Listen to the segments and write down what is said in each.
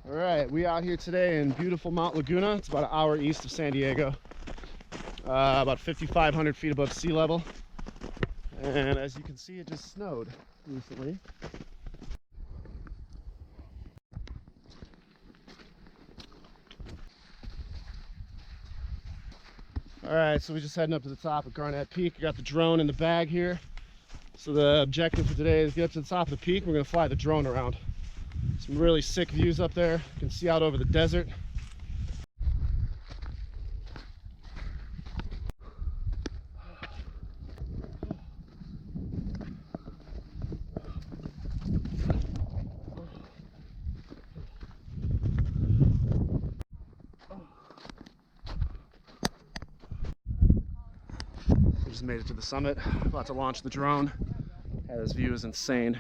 All right, we out here today in beautiful Mount Laguna. It's about an hour east of San Diego, about 5,500 feet above sea level. And as you can see, it just snowed recently. All right, so we're just heading up to the top of Garnet Peak. We got the drone in the bag here. So the objective for today is to get up to the top of the peak. We're gonna fly the drone around. Some really sick views up there. You can see out over the desert. We just made it to the summit. About to launch the drone. Yeah, this view is insane.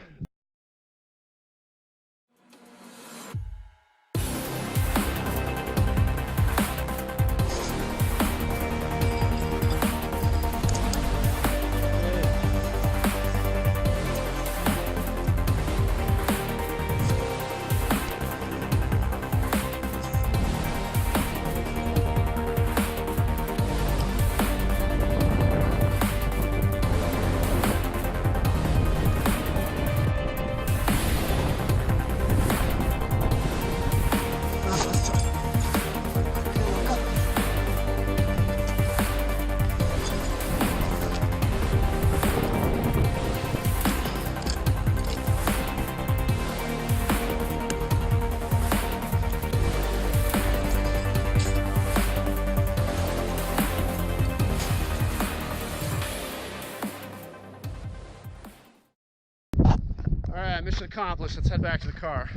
All right, mission accomplished. Let's head back to the car.